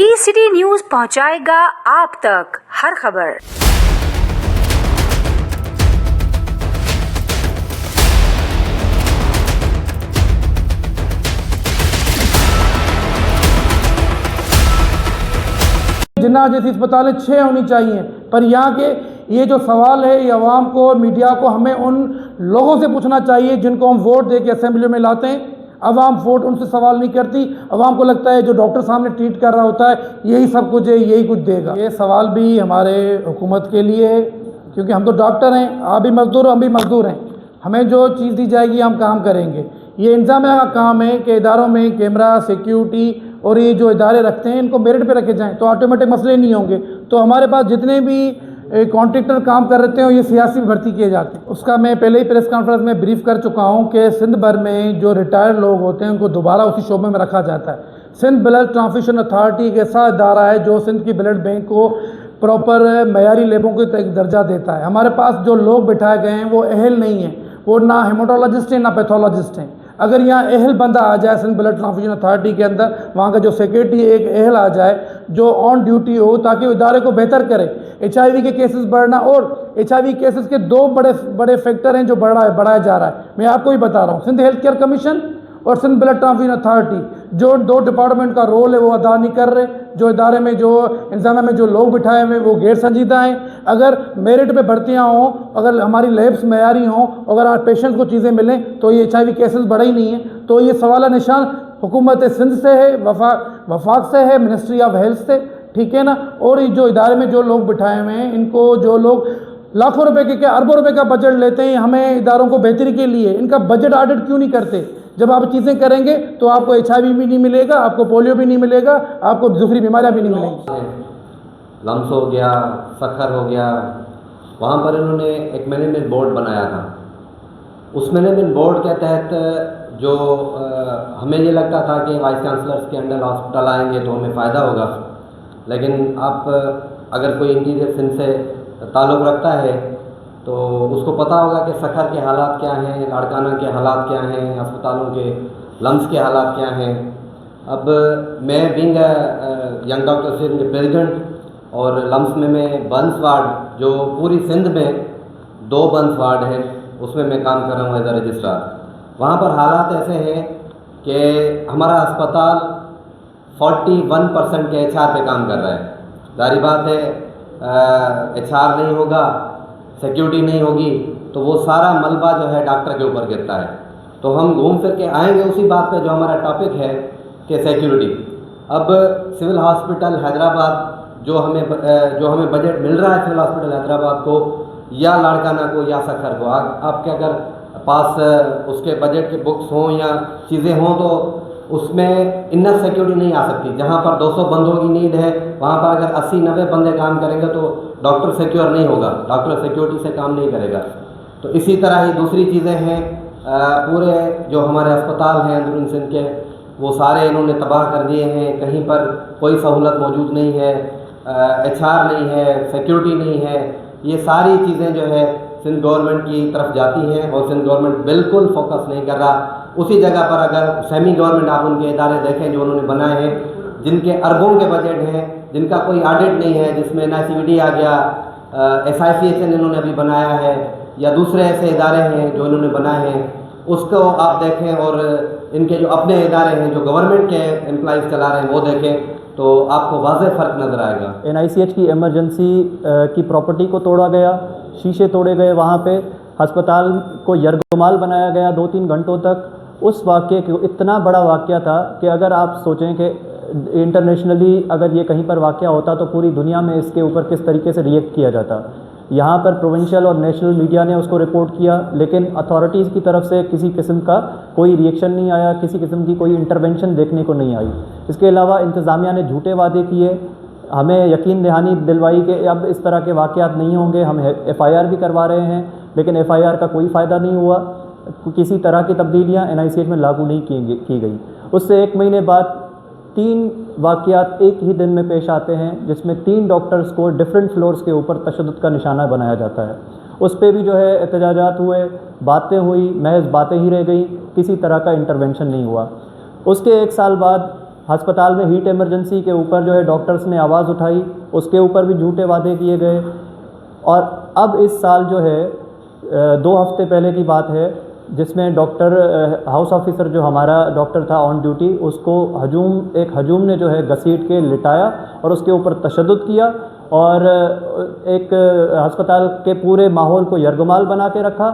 T city news पहुंचाएगा आप तक हर खबर। जिन्ना जैसी अस्पतालें 6 होनी चाहिए, पर यहाँ के ये जो सवाल है ये आवाम को और मीडिया को हमें उन लोगों से पूछना चाहिए जिनको हम वोट दे के असेंबली में लाते हैं। आवाम वोट उनसे सवाल नहीं करती। आवाम को लगता है जो डॉक्टर सामने ट्रीट कर रहा होता है यही सब कुछ है, यही कुछ देगा। ये सवाल भी हमारे हुकूमत के लिए है, क्योंकि हम तो डॉक्टर हैं, आप भी मजदूर, हम भी मजदूर हैं। हमें जो चीज़ दी जाएगी हम काम करेंगे। ये इंतजामिया का काम है कि इदारों में कैमरा, सिक्योरिटी और ये जो इदारे रखते हैं इनको मेरिट पे रखे जाएं, तो ऑटोमेटिक मसले नहीं होंगे। तो हमारे पास जितने भी कॉन्ट्रैक्टर काम कर रहे हैं ये सियासी भर्ती किए जाते हैं। उसका मैं पहले ही प्रेस कॉन्फ्रेंस में ब्रीफ कर चुका हूं कि सिंध भर में जो रिटायर्ड लोग होते हैं उनको दोबारा उसी शोबे में रखा जाता है। सिंध ब्लड ट्रांसफ्यूशन अथॉरिटी एक ऐसा इदारा है जो सिंध की ब्लड बैंक को प्रॉपर मयारी लेबों को एक दर्जा देता है। हमारे पास जो लोग बिठाए गए हैं वो अहल नहीं हैं, वो ना हेमाटोलॉजिस्ट हैं ना पैथोलॉजिस्ट हैं। अगर यहाँ अहल बंदा आ जाए सिंध ब्लड ट्रांसफ्यूजन अथॉरिटी के अंदर, वहाँ का जो सेक्रेटरी एक अहल आ जाए जो ऑन ड्यूटी हो, ताकि वो इदारे को बेहतर करे। HIV के केसेस बढ़ना, और HIV केसेस के 2 बड़े फैक्टर हैं जो बढ़ाया जा रहा है। मैं आपको ही बता रहा हूँ, सिंध हेल्थ केयर कमीशन और सिंध ब्लड ट्रांसफ्यूजन अथॉरिटी जो 2 डिपार्टमेंट का रोल है वो अदा नहीं कर रहे। जो इदारे में जो इंतजाम में जो लोग बिठाए हुए वो गैर संजीदा हैं। अगर मेरिट पे भर्तियाँ हों, अगर हमारी लैब्स मयारी हों, अगर आज पेशेंट्स को चीज़ें मिलें तो ये HIV केसेस बढ़े ही नहीं है। तो ये सवाल निशान हुकूमत सिंध से है, वफाक से है, मिनिस्ट्री ऑफ हेल्थ से, ठीक है ना। और ये जो इदारे में जो लोग बिठाए हुए हैं इनको जो लोग लाखों रुपए के, क्या अरबों रुपए का बजट लेते हैं हमें इदारों को बेहतरी के लिए, इनका बजट ऑडिट क्यों नहीं करते? जब आप चीज़ें करेंगे तो आपको HIV भी नहीं मिलेगा, आपको पोलियो भी नहीं मिलेगा, आपको दूसरी बीमारियां भी नहीं मिलेंगी। लम्स हो गया, सखर हो गया, वहाँ पर इन्होंने एक मैनेजमेंट बोर्ड बनाया था। उस मैनेजमेंट बोर्ड के तहत जो हमें ये लगता था कि वाइस चांसलर्स के अंडर हॉस्पिटल आएंगे तो हमें फ़ायदा होगा, लेकिन आप अगर कोई इंटीरियर सिंध से ताल्लुक़ रखता है तो उसको पता होगा कि सखर के हालात क्या हैं, लाड़काना के हालात क्या हैं, अस्पतालों के लम्स के हालात क्या हैं। अब मैं बीइंग यंग डॉक्टर सिंध के प्रेसिडेंट और लम्स में मैं बंस वार्ड जो पूरी सिंध में 2 बंस वार्ड हैं उसमें मैं काम कर रहा हूँ एज ए रजिस्ट्रार। वहाँ पर हालात ऐसे हैं कि हमारा अस्पताल 41% के HR पे काम कर रहा है। जारी बात है HR नहीं होगा, सिक्योरिटी नहीं होगी तो वो सारा मलबा जो है डॉक्टर के ऊपर गिरता है। तो हम घूम फिर के आएंगे उसी बात पे जो हमारा टॉपिक है कि सिक्योरिटी। अब सिविल हॉस्पिटल हैदराबाद जो हमें बजट मिल रहा है सिविल हॉस्पिटल हैदराबाद को या लाड़काना को या सखर को, आपके अगर पास उसके बजट के बुक्स हों या चीज़ें हों तो उसमें इनफ सिक्योरिटी नहीं आ सकती। जहाँ पर 200 बंदों की नीड है वहाँ पर अगर 80-90 बंदे काम करेंगे तो डॉक्टर सिक्योर नहीं होगा, डॉक्टर सिक्योरिटी से काम नहीं करेगा। तो इसी तरह ही दूसरी चीज़ें हैं, पूरे जो हमारे अस्पताल हैं अंदरून सिंध के वो सारे इन्होंने तबाह कर दिए हैं। कहीं पर कोई सहूलत मौजूद नहीं है, HR नहीं है, सिक्योरिटी नहीं है। ये सारी चीज़ें जो है सिंध गवर्नमेंट की तरफ जाती हैं और सिंध गवर्नमेंट बिल्कुल फोकस नहीं कर रहा। उसी जगह पर अगर सेमी गवर्नमेंट आप उनके इदारे देखें जो उन्होंने बनाए हैं, जिनके अरबों के बजट हैं, जिनका कोई ऑडिट नहीं है, जिसमें NICVD आ गया, SICHN इन्होंने अभी बनाया है या दूसरे ऐसे इदारे हैं जो इन्होंने बनाए हैं, उसको आप देखें और इनके जो अपने इदारे हैं जो गवर्नमेंट के एम्प्लॉइज़ चला रहे हैं वो देखें तो आपको वाज़ेह फ़र्क नज़र आएगा। NICH की इमरजेंसी की प्रॉपर्टी को तोड़ा गया, शीशे तोड़े गए, वहाँ पे अस्पताल को यरगमाल बनाया गया 2-3 घंटों तक। उस वाक़े को इतना बड़ा वाक़या था कि अगर आप सोचें कि इंटरनेशनली अगर ये कहीं पर वाक़या होता तो पूरी दुनिया में इसके ऊपर किस तरीके से रिएक्ट किया जाता। यहाँ पर प्रोविंशियल और नेशनल मीडिया ने उसको रिपोर्ट किया, लेकिन अथॉरिटीज़ की तरफ से किसी किस्म का कोई रिएक्शन नहीं आया, किसी किस्म की कोई इंटरवेंशन देखने को नहीं आई। इसके अलावा इंतज़ामिया ने झूठे वादे किए, हमें यकीन दहानी दिलवाई कि अब इस तरह के वाक़यात नहीं होंगे। हम FIR भी करवा रहे हैं, लेकिन FIR का कोई फ़ायदा नहीं हुआ। किसी तरह की तब्दीलियाँ NICH में लागू नहीं की गई। उससे 1 महीने बाद 3 वाक़यात एक ही दिन में पेश आते हैं जिसमें 3 डॉक्टर्स को डिफरेंट फ्लोर्स के ऊपर तशद्दुद का निशाना बनाया जाता है। उस पर भी जो है एहतजाजात हुए, बातें हुई, महज बातें ही रह गई, किसी तरह का इंटरवेंशन नहीं हुआ। उसके 1 साल बाद ہسپتال میں ہیٹ ایمرجنسی کے اوپر جو ہے ڈاکٹرز نے آواز اٹھائی، اس کے اوپر بھی جھوٹے وعدے کیے گئے. اور اب اس سال جو ہے 2 ہفتے پہلے کی بات ہے جس میں ڈاکٹر ہاؤس آفیسر جو ہمارا ڈاکٹر تھا آن ڈیوٹی، اس کو ایک ہجوم نے جو ہے گھسیٹ کے لٹایا اور اس کے اوپر تشدد کیا اور ایک ہسپتال کے پورے ماحول کو یرغمال بنا کے رکھا.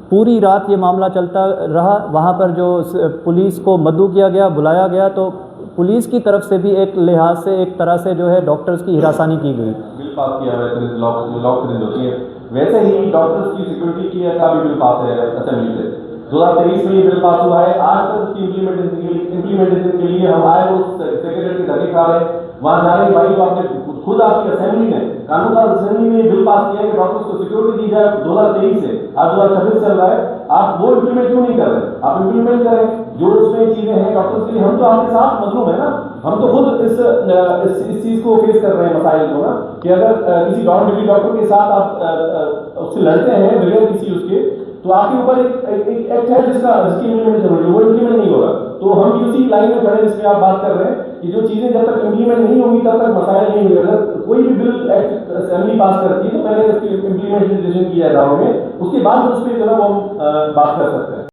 پوری رات یہ معاملہ چلتا رہا. وہاں پر جو پولیس کو مدعو کیا گیا، بلایا گیا، تو پولیس کی طرف سے بھی ایک لحاظ سے ایک طرح سے جو ہے ڈاکٹرز کی ہراسانی کی گئی. بل پاس کیا ہے لاک ہوتی ہے، ویسے ہی ڈاکٹرز کی سیکورٹی کی کا بھی بل پاس ہے اسمبلی سے. 2023 میں یہ بل پاس ہوا ہے. آج تک اس کی امپلیمنٹیشن کے لیے ہم آئے وہ سیکریٹری کی دھکے کھا رہے ہیں. وہاں جانے کے بھائی آپ نے خود آپ کی اسمبلی میں قانون کا اسمبلی میں یہ بل پاس کیا ہے کہ ڈاکٹرز کو سیکورٹی دی جائے 2023 سے. آج 2026 چل رہا ہے، آپ وہ امپلیمنٹ کیوں نہیں کر رہے؟ آپ امپلیمنٹ کریں جو اس میں چیزیں ہیں ڈاکٹرز کے لیے. ہم تو آپ کے ساتھ مظلوم ہے نا، ہم تو خود اس چیز کو فیس کر رہے ہیں مسائل کو نا، کہ اگر کسی نان ڈیوٹی ڈاکٹر کے ساتھ آپ اس سے لڑتے ہیں بغیر کسی اس کے، تو آپ کے اوپر ایک ایکٹ ہے جس کی امپلیمنٹ ضروری ہے، وہ امپلیمنٹ نہیں ہوگا. تو ہم بھی اسی لائن میں کھڑے جس میں آپ بات کر رہے ہیں کہ جو چیزیں جب تک امپلیمنٹ نہیں ہوں گی تب تک مسائل نہیں ہوگی. اگر کوئی بھی بل ایکٹ اسمبلی پاس کرتی ہے تو پہلے اس کی امپلیمنٹیشن کی جائے گاؤں میں، اس کے بعد اس پہ جو ہے وہ ہم بات کر سکتے ہیں.